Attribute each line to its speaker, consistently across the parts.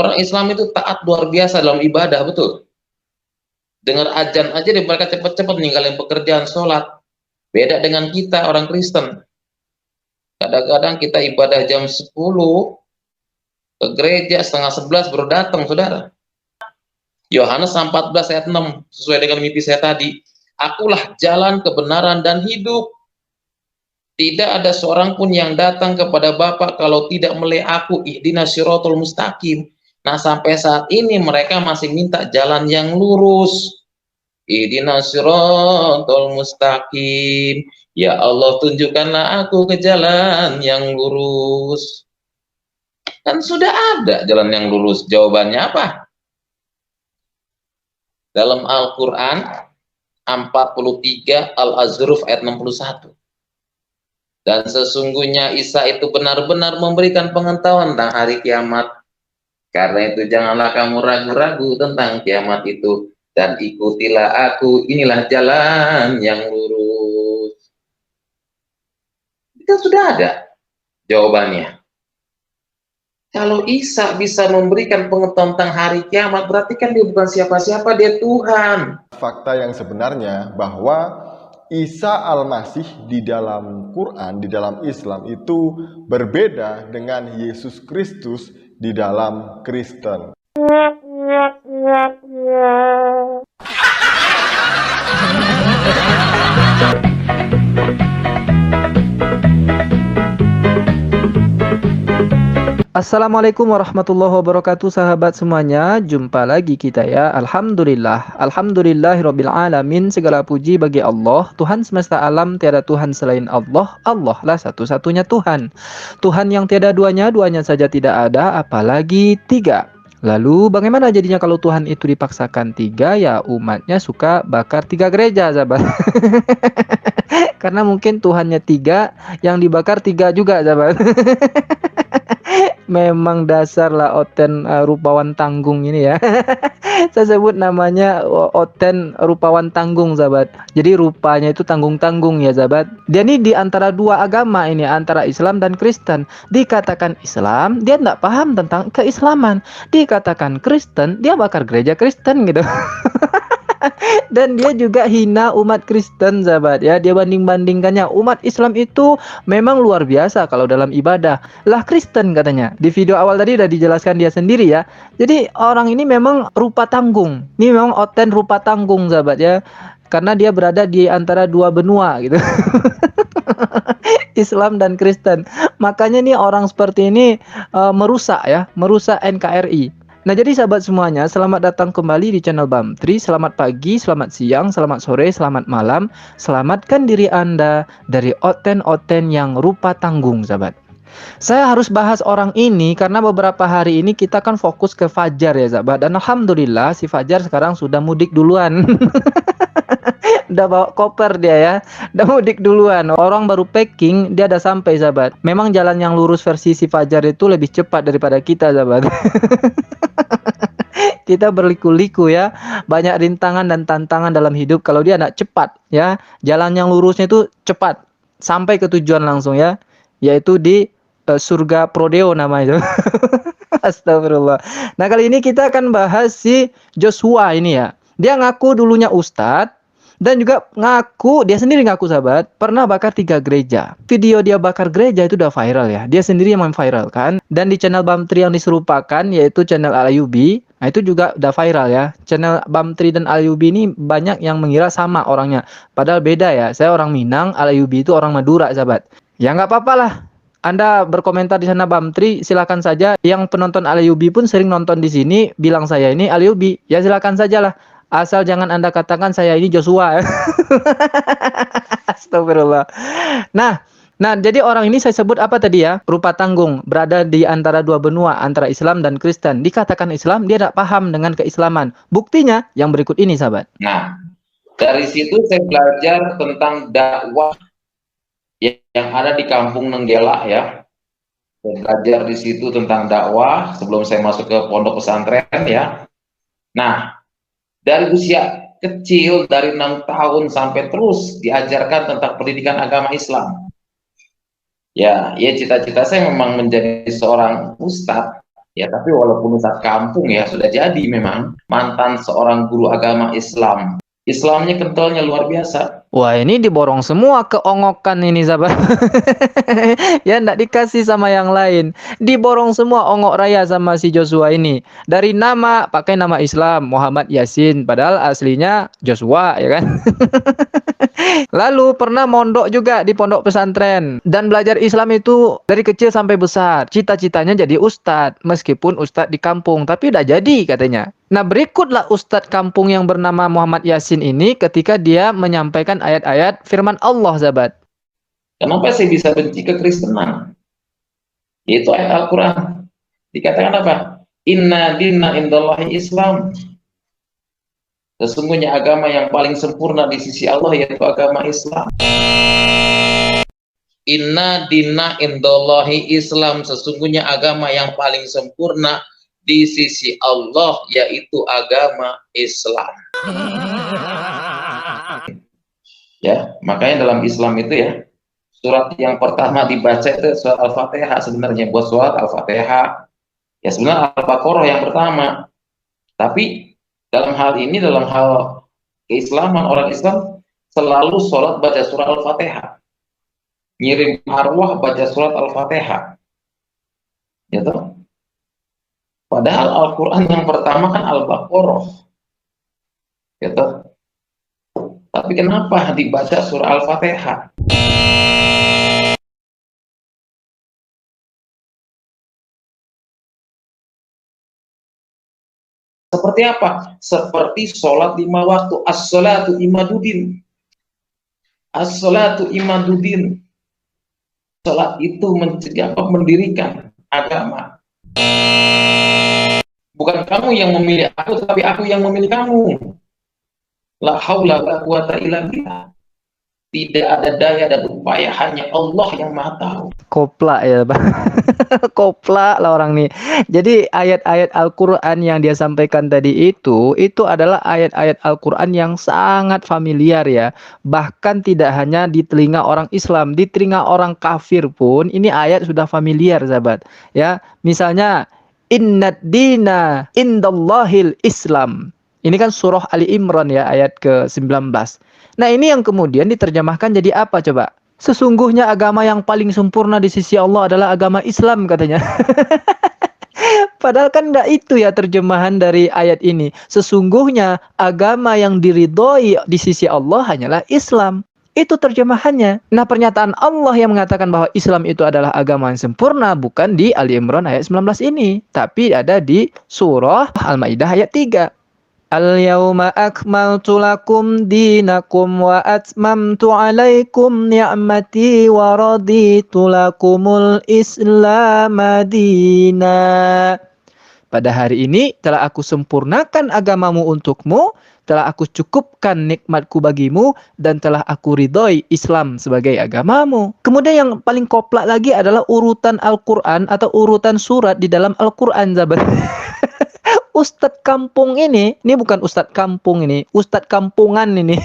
Speaker 1: Orang Islam itu taat luar biasa dalam ibadah, betul. Dengar azan aja mereka cepat-cepat ninggalin pekerjaan sholat. Beda dengan kita orang Kristen. Kadang-kadang kita ibadah jam 10 ke gereja, setengah 11 baru datang, saudara. Yohanes 14 ayat 6 sesuai dengan mimpi saya tadi. Akulah jalan, kebenaran, dan hidup. Tidak ada seorang pun yang datang kepada Bapa kalau tidak melalui aku. Ihdinas siratal mustaqim. Nah, sampai saat ini mereka masih minta jalan yang lurus. Ihdinas siratal mustaqim. Ya Allah, tunjukkanlah aku ke jalan yang lurus. Kan sudah ada jalan yang lurus. Jawabannya apa? Dalam Al-Quran 43 Al-Azruf ayat 61. Dan sesungguhnya Isa itu benar-benar memberikan pengetahuan tentang hari kiamat. Karena itu janganlah kamu ragu-ragu tentang kiamat itu. Dan ikutilah aku, inilah jalan yang lurus. Itu sudah ada jawabannya. Kalau Isa bisa memberikan pengetahuan tentang hari kiamat, berarti kan dia bukan siapa-siapa, dia Tuhan.
Speaker 2: Fakta yang sebenarnya bahwa Isa Al-Masih di dalam Quran, di dalam Islam itu berbeda dengan Yesus Kristus di dalam Kristen.
Speaker 3: Assalamualaikum warahmatullahi wabarakatuh, sahabat semuanya. Jumpa lagi kita ya. Alhamdulillahirabbil alamin. Segala puji bagi Allah, Tuhan semesta alam. Tiada Tuhan selain Allah. Allah lah satu-satunya Tuhan. Tuhan yang tiada duanya, duanya saja tidak ada, apalagi tiga. Lalu bagaimana jadinya kalau Tuhan itu dipaksakan tiga? Ya umatnya suka bakar tiga gereja, sahabat. Karena mungkin Tuhannya tiga, yang dibakar tiga juga, sahabat. Memang dasar lah Oten rupawan tanggung ini ya. Saya sebut namanya Oten rupawan tanggung, sahabat. Jadi rupanya itu tanggung-tanggung ya, sahabat. Dia ini di antara dua agama ini, antara Islam dan Kristen. Dikatakan Islam, dia tidak paham tentang keislaman. Dikatakan Kristen, dia bakar gereja Kristen gitu. Dan dia juga hina umat Kristen, sahabat ya. Dia banding-bandingkannya, umat Islam itu memang luar biasa kalau dalam ibadah. Lah Kristen katanya. Di video awal tadi udah dijelaskan dia sendiri ya. Jadi orang ini memang rupa tanggung. Ini memang Oten rupa tanggung, sahabat ya. Karena dia berada di antara dua benua gitu. Islam dan Kristen. Makanya nih orang seperti ini merusak ya, merusak NKRI. Nah, jadi sahabat semuanya, selamat datang kembali di channel Bamtri. Selamat pagi, selamat siang, selamat sore, selamat malam. Selamatkan diri Anda dari oten-oten yang rupa tanggung, sahabat. Saya harus bahas orang ini karena beberapa hari ini kita kan fokus ke Fajar ya, sahabat. Dan alhamdulillah si Fajar sekarang sudah mudik duluan. Udah bawa koper dia ya, udah mudik duluan. Orang baru packing, dia udah sampai, sahabat. Memang jalan yang lurus versi si Fajar itu lebih cepat daripada kita, sahabat. Kita berliku-liku ya, banyak rintangan dan tantangan dalam hidup. Kalau dia nak cepat ya, jalan yang lurusnya itu cepat sampai ke tujuan langsung ya, yaitu di surga Prodeo namanya. Astagfirullah. Nah, kali ini kita akan bahas si Joshua ini ya. Dia ngaku dulunya ustadz dan juga ngaku, dia sendiri ngaku, sahabat, pernah bakar 3 gereja. Video dia bakar gereja itu udah viral ya. Dia sendiri yang memviralkan. Dan di channel Bamtri yang diserupakan, yaitu channel Al-Ayubi, nah itu juga udah viral ya. Channel Bamtri dan Al-Ayubi ini banyak yang mengira sama orangnya. Padahal beda ya. Saya orang Minang, Al-Ayubi itu orang Madura, sahabat. Ya nggak apa-apa lah. Anda berkomentar di sana Bamtri, silakan saja. Yang penonton Al-Ayubi pun sering nonton di sini, bilang saya ini Al-Ayubi. Ya silakan sajalah. Asal jangan Anda katakan saya ini Joshua. Astagfirullah. Nah, jadi orang ini saya sebut apa tadi ya? Rupa tanggung, berada di antara dua benua, antara Islam dan Kristen. Dikatakan Islam, dia tidak paham dengan keislaman. Buktinya yang berikut ini, sahabat.
Speaker 1: Nah, dari situ saya belajar tentang dakwah yang ada di kampung Nenggela ya. Saya belajar di situ tentang dakwah sebelum saya masuk ke pondok pesantren ya. Nah, dari usia kecil, dari 6 tahun sampai terus diajarkan tentang pendidikan agama Islam. Ya cita-cita saya memang menjadi seorang ustadz. Ya, tapi walaupun ustadz kampung ya sudah jadi memang mantan seorang guru agama Islam. Islamnya kentalnya luar biasa.
Speaker 3: Wah, ini diborong semua keongokan ini, sahabat. Ya, ndak dikasih sama yang lain. Diborong semua ongok raya sama si Joshua ini. Dari nama, pakai nama Islam, Muhammad Yasin. Padahal aslinya Joshua, ya kan? Lalu pernah mondok juga di pondok pesantren. Dan belajar Islam itu dari kecil sampai besar. Cita-citanya jadi ustadz. Meskipun ustadz di kampung, tapi udah jadi katanya. Nah, berikutlah ustadz kampung yang bernama Muhammad Yasin ini ketika dia menyampaikan ayat-ayat firman Allah, sahabat.
Speaker 1: Kenapa saya bisa benci kekristenan? Itu ayat Al-Quran. Dikatakan apa? Inna dinna indallahi Islam. Sesungguhnya agama yang paling sempurna di sisi Allah yaitu agama Islam. Inna dinna indallahi Islam. Sesungguhnya agama yang paling sempurna di sisi Allah yaitu agama Islam. Ya, makanya dalam Islam itu ya, surat yang pertama dibaca itu surat Al-Fatihah sebenarnya. Buat surat Al-Fatihah ya sebenarnya Al-Baqarah yang pertama. Tapi dalam hal ini, dalam hal keislaman, orang Islam selalu sholat baca surat Al-Fatihah, ngirim arwah baca surat Al-Fatihah, gitu. Padahal Al-Quran yang pertama kan Al-Baqarah, gitu. Tapi kenapa dibaca surah Al-Fatihah? Seperti apa? Seperti sholat 5 waktu. As-sholatu imaduddin. As-sholatu imaduddin. Sholat itu mendirikan agama. Bukan kamu yang memilih aku, tapi aku yang memilih kamu. La haula wa quwata illa billah. Tidak ada daya dan upaya, hanya Allah yang Maha tahu.
Speaker 3: Koplak ya, Pak. Koplak lah orang nih. Jadi ayat-ayat Al-Quran yang dia sampaikan tadi itu adalah ayat-ayat Al-Quran yang sangat familiar ya. Bahkan tidak hanya di telinga orang Islam, di telinga orang kafir pun ini ayat sudah familiar, sahabat. Ya, misalnya Innad dina indallahil Islam. Ini kan surah Ali Imran ya, ayat ke-19. Nah, ini yang kemudian diterjemahkan jadi apa coba? Sesungguhnya agama yang paling sempurna di sisi Allah adalah agama Islam katanya. Padahal kan enggak itu ya terjemahan dari ayat ini. Sesungguhnya agama yang diridhoi di sisi Allah hanyalah Islam. Itu terjemahannya. Nah, pernyataan Allah yang mengatakan bahwa Islam itu adalah agama yang sempurna bukan di Ali Imran ayat 19 ini, tapi ada di surah Al-Maidah ayat 3. Al-yawma akmaltu lakum dinakum wa atmamtu alaikum ni'mati wa raditu lakumul Islam madina. Pada hari ini telah aku sempurnakan agamamu untukmu, telah aku cukupkan nikmatku bagimu, dan telah aku ridhoi Islam sebagai agamamu. Kemudian yang paling koplak lagi adalah urutan Al-Quran atau urutan surat di dalam Al-Quran, sahabat. Ustadz kampung ini bukan ustadz kampung ini, ustadz kampungan ini.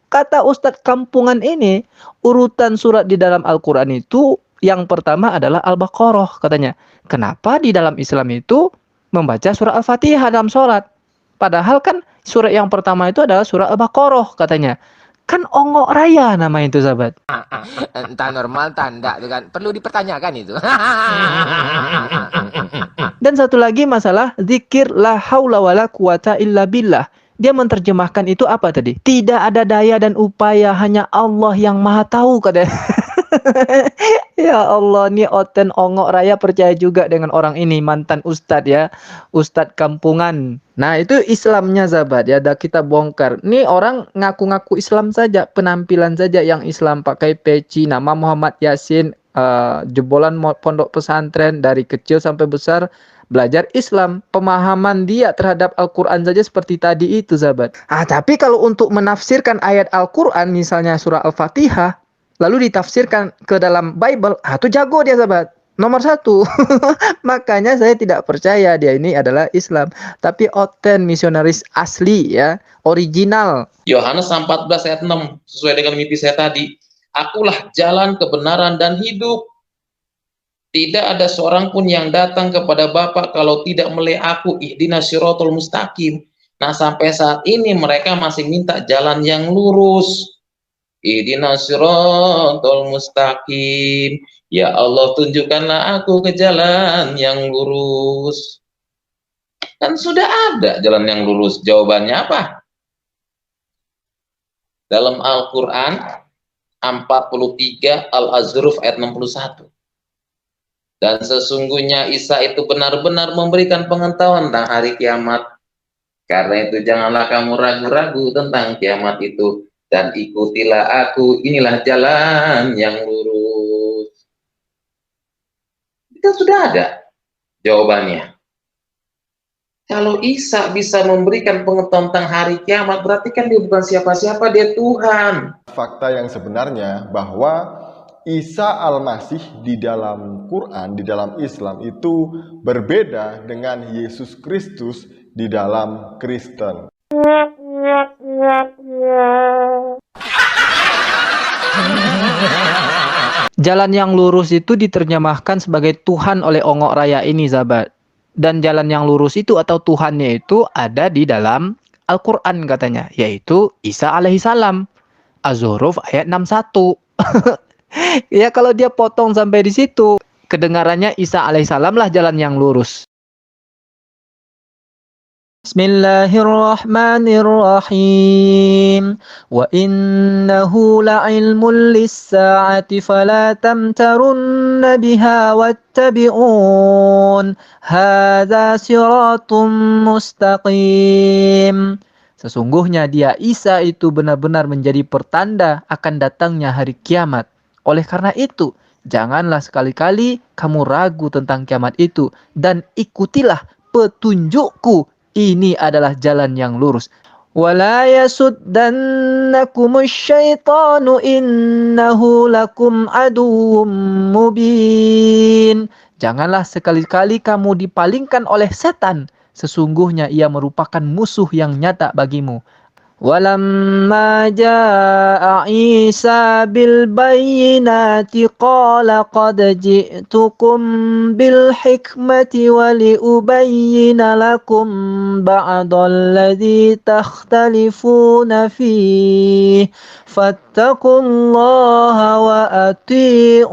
Speaker 3: Kata ustadz kampungan ini, urutan surat di dalam Al-Quran itu yang pertama adalah Al-Baqarah katanya. Kenapa di dalam Islam itu membaca surah Al-Fatihah dalam sholat? Padahal kan surat yang pertama itu adalah surah Al-Baqarah katanya. Kan ongok raya nama itu, sahabat.
Speaker 4: Entah normal, tanda itu kan perlu dipertanyakan itu.
Speaker 3: Dan satu lagi masalah zikir la haula wala quwata illa billah. Dia menerjemahkan itu apa tadi? Tidak ada daya dan upaya, hanya Allah yang Maha tahu katanya. Ya Allah, nih Oten ongok raya percaya juga dengan orang ini, mantan ustadz ya, ustadz kampungan. Nah, itu Islamnya, sahabat ya, dah kita bongkar. Nih orang ngaku-ngaku Islam saja, penampilan saja yang Islam, pakai peci nama Muhammad Yasin, jebolan pondok pesantren dari kecil sampai besar belajar Islam. Pemahaman dia terhadap Al-Quran saja seperti tadi itu, sahabat. Tapi kalau untuk menafsirkan ayat Al-Quran, misalnya surah Al-Fatihah, lalu ditafsirkan ke dalam Bible, itu jago dia, sahabat. Nomor 1. Makanya saya tidak percaya dia ini adalah Islam, tapi oten misionaris asli ya, original.
Speaker 1: Yohanes 14 ayat 6 sesuai dengan mimpi saya tadi. Akulah jalan, kebenaran dan hidup. Tidak ada seorang pun yang datang kepada Bapa kalau tidak melalui aku, ihdinas siratal mustaqim. Nah, sampai saat ini mereka masih minta jalan yang lurus. Ihdinas siratal mustaqim. Ya Allah, tunjukkanlah aku ke jalan yang lurus. Kan sudah ada jalan yang lurus. Jawabannya apa? Dalam Al-Quran 43 Al-Azruf ayat 61. Dan sesungguhnya Isa itu benar-benar memberikan pengetahuan tentang hari kiamat. Karena itu janganlah kamu ragu-ragu tentang kiamat itu. Dan ikutilah aku, inilah jalan yang lurus. Itu sudah ada jawabannya. Kalau Isa bisa memberikan pengetahuan tentang hari kiamat, berarti kan dia bukan siapa-siapa, dia Tuhan.
Speaker 2: Fakta yang sebenarnya bahwa Isa Al-Masih di dalam Quran, di dalam Islam itu berbeda dengan Yesus Kristus di dalam Kristen.
Speaker 3: Jalan yang lurus itu diterjemahkan sebagai Tuhan oleh Ongok Raya ini, sahabat. Dan jalan yang lurus itu atau Tuhannya itu ada di dalam Al-Quran katanya, yaitu Isa alaihissalam. Az-Zukhruf ayat 61. Ya, kalau dia potong sampai di situ, kedengarannya Isa alaihissalam lah jalan yang lurus. Bismillahirrahmanirrahim. Wa innahu la'ilmun lis-sa'ati fala tamtarunna biha wattabi'un. Hadza siratum mustaqim. Sesungguhnya dia Isa itu benar-benar menjadi pertanda akan datangnya hari kiamat. Oleh karena itu, janganlah sekali-kali kamu ragu tentang kiamat itu dan ikutilah petunjukku. Ini adalah jalan yang lurus. Wala yasuddannakumus syaitanu innahu lakum aduwwum mubin. Janganlah sekali-kali kamu dipalingkan oleh setan. Sesungguhnya ia merupakan musuh yang nyata bagimu. Walamma jaa Isa bil bayyinati qala qad ji'tukum bil hikmati wa li ubayyina lakum ba'dalladzi takhtalifuna fihi fattaqullaha wa ati'un.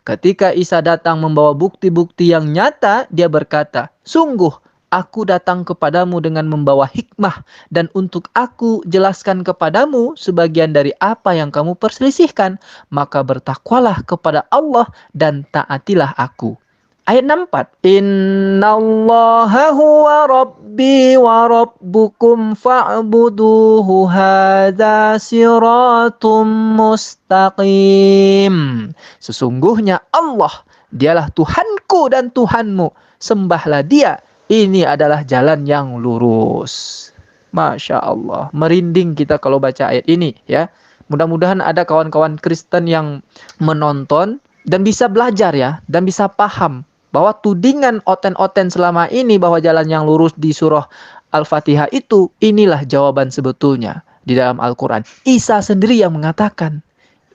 Speaker 3: Ketika Isa datang membawa bukti-bukti yang nyata, dia berkata, sungguh aku datang kepadamu dengan membawa hikmah dan untuk aku jelaskan kepadamu sebagian dari apa yang kamu perselisihkan. Maka bertakwalah kepada Allah dan taatilah aku. Ayat 64. Innallaha huwa rabbi wa rabbukum fa'buduhu hadza siratum mustaqim. Sesungguhnya Allah, dialah Tuhanku dan Tuhanmu. Sembahlah dia. Ini adalah jalan yang lurus. Masya Allah. Merinding kita kalau baca ayat ini, ya. Mudah-mudahan ada kawan-kawan Kristen yang menonton dan bisa belajar, ya. Dan bisa paham bahwa tudingan oten-oten selama ini bahwa jalan yang lurus di surah Al-Fatihah itu, inilah jawaban sebetulnya di dalam Al-Quran. Isa sendiri yang mengatakan.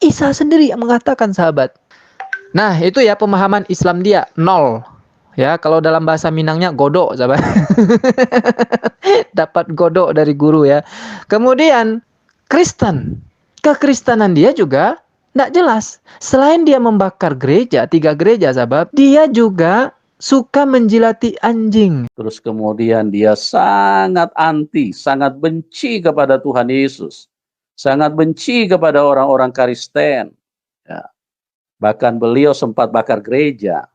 Speaker 3: Isa sendiri yang mengatakan, sahabat. Nah, itu ya pemahaman Islam dia. 0. Ya, kalau dalam bahasa Minangnya godok, sahabat. Dapat godok dari guru, ya. Kemudian Kristen, kekristenan dia juga tidak jelas. Selain dia membakar gereja, 3 gereja, sahabat, dia juga suka menjilati anjing.
Speaker 5: Terus kemudian dia sangat anti, sangat benci kepada Tuhan Yesus, sangat benci kepada orang-orang Kristen. Ya. Bahkan beliau sempat bakar gereja.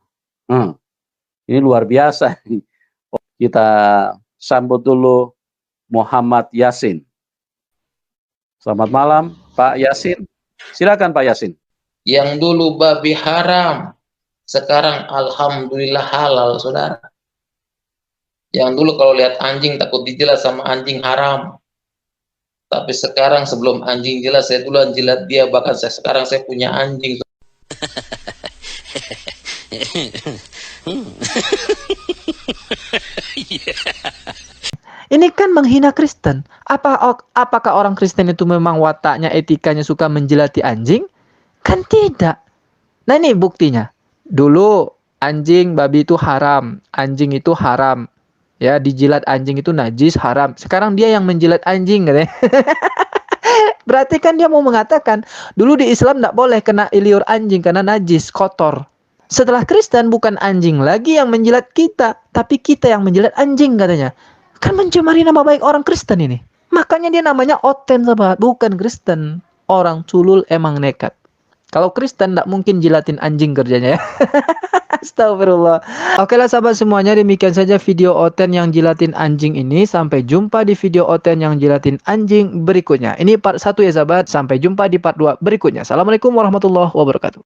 Speaker 5: Ini luar biasa. Kita sambut dulu Muhammad Yasin. Selamat malam, Pak Yasin. Silakan Pak Yasin.
Speaker 1: Yang dulu babi haram, sekarang alhamdulillah halal, saudara. Yang dulu kalau lihat anjing takut dijilat sama anjing haram. Tapi sekarang sebelum anjing jilat, saya duluan jilat dia. Bahkan sekarang saya punya anjing.
Speaker 3: Ini kan menghina Kristen. Apakah orang Kristen itu memang wataknya, etikanya suka menjilati anjing? Kan tidak. Nah ini buktinya. Dulu anjing, babi itu haram, anjing itu haram. Ya, dijilat anjing itu najis, haram. Sekarang dia yang menjilat anjing katanya. Berarti kan dia mau mengatakan, dulu di Islam tidak boleh kena liur anjing karena najis, kotor. Setelah Kristen bukan anjing lagi yang menjilat kita, tapi kita yang menjilat anjing katanya. Kan mencemari nama baik orang Kristen ini. Makanya dia namanya Oten, sahabat, bukan Kristen. Orang culul emang nekat. Kalau Kristen tidak mungkin jilatin anjing kerjanya ya. Astagfirullah. Oke lah sahabat semuanya, demikian saja video Oten yang jilatin anjing ini. Sampai jumpa di video Oten yang jilatin anjing berikutnya. Ini part 1 ya sahabat. Sampai jumpa di part 2 berikutnya. Assalamualaikum warahmatullahi wabarakatuh.